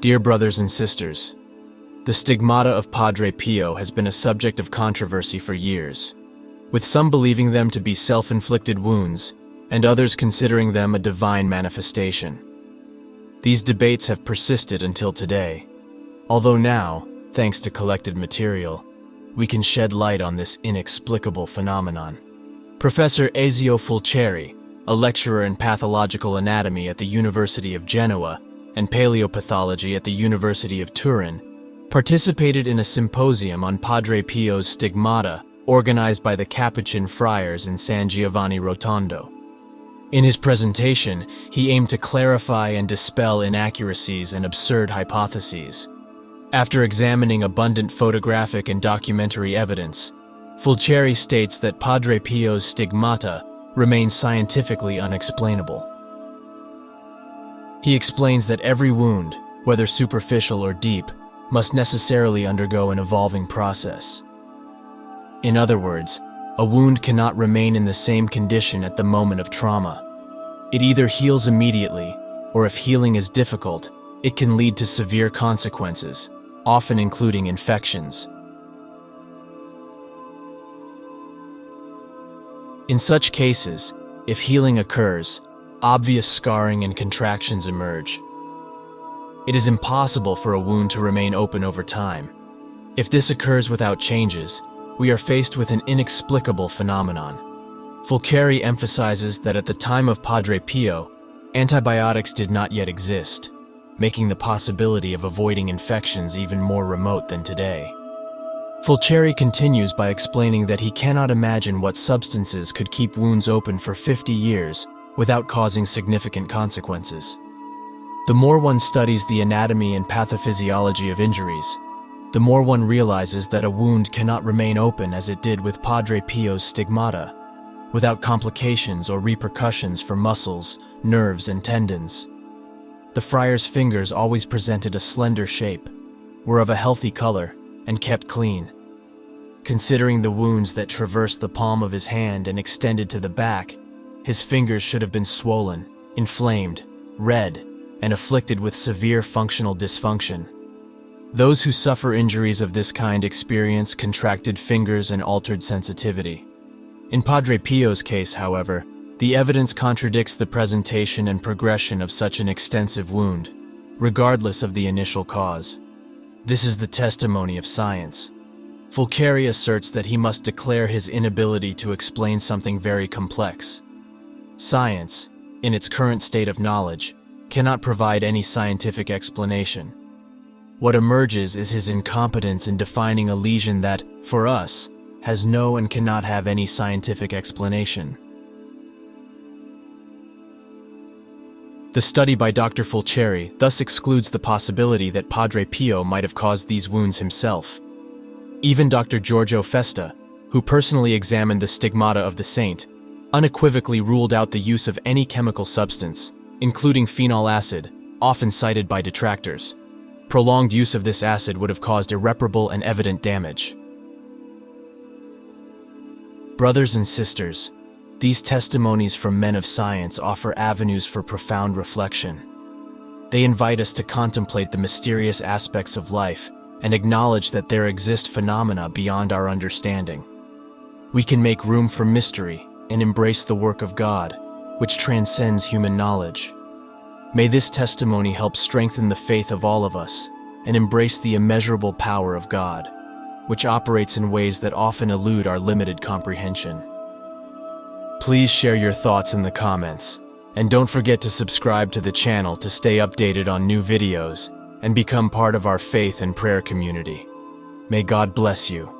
Dear brothers and sisters, the stigmata of Padre Pio has been a subject of controversy for years, with some believing them to be self-inflicted wounds and others considering them a divine manifestation. These debates have persisted until today, although now, thanks to collected material, we can shed light on this inexplicable phenomenon. Professor Ezio Fulcieri, a lecturer in pathological anatomy at the University of Genoa and paleopathology at the University of Turin, participated in a symposium on Padre Pio's stigmata organized by the Capuchin friars in San Giovanni Rotondo. In his presentation, he aimed to clarify and dispel inaccuracies and absurd hypotheses. After examining abundant photographic and documentary evidence, Fulcieri states that Padre Pio's stigmata remain scientifically unexplainable. He explains that every wound, whether superficial or deep, must necessarily undergo an evolving process. In other words, a wound cannot remain in the same condition at the moment of trauma. It either heals immediately, or if healing is difficult, it can lead to severe consequences, often including infections. In such cases, if healing occurs, obvious scarring and contractions emerge. It is impossible for a wound to remain open over time. If this occurs without changes, we are faced with an inexplicable phenomenon. Fulcieri emphasizes that at the time of Padre Pio, antibiotics did not yet exist, making the possibility of avoiding infections even more remote than today. Fulcieri continues by explaining that he cannot imagine what substances could keep wounds open for 50 years without causing significant consequences. The more one studies the anatomy and pathophysiology of injuries, the more one realizes that a wound cannot remain open as it did with Padre Pio's stigmata, without complications or repercussions for muscles, nerves, and tendons. The friar's fingers always presented a slender shape, were of a healthy color, and kept clean. Considering the wounds that traversed the palm of his hand and extended to the back, his fingers should have been swollen, inflamed, red, and afflicted with severe functional dysfunction. Those who suffer injuries of this kind experience contracted fingers and altered sensitivity. In Padre Pio's case, however, the evidence contradicts the presentation and progression of such an extensive wound, regardless of the initial cause. This is the testimony of science. Fulcieri asserts that he must declare his inability to explain something very complex. Science, in its current state of knowledge, cannot provide any scientific explanation. What emerges is his incompetence in defining a lesion that, for us, has no and cannot have any scientific explanation. The study by Dr. Fulcieri thus excludes the possibility that Padre Pio might have caused these wounds himself. Even Dr. Giorgio Festa, who personally examined the stigmata of the saint, unequivocally ruled out the use of any chemical substance, including phenol acid, often cited by detractors. Prolonged use of this acid would have caused irreparable and evident damage. Brothers and sisters, these testimonies from men of science offer avenues for profound reflection. They invite us to contemplate the mysterious aspects of life and acknowledge that there exist phenomena beyond our understanding. We can make room for mystery and embrace the work of God, which transcends human knowledge. May this testimony help strengthen the faith of all of us and embrace the immeasurable power of God, which operates in ways that often elude our limited comprehension. Please share your thoughts in the comments, and don't forget to subscribe to the channel to stay updated on new videos and become part of our faith and prayer community. May God bless you.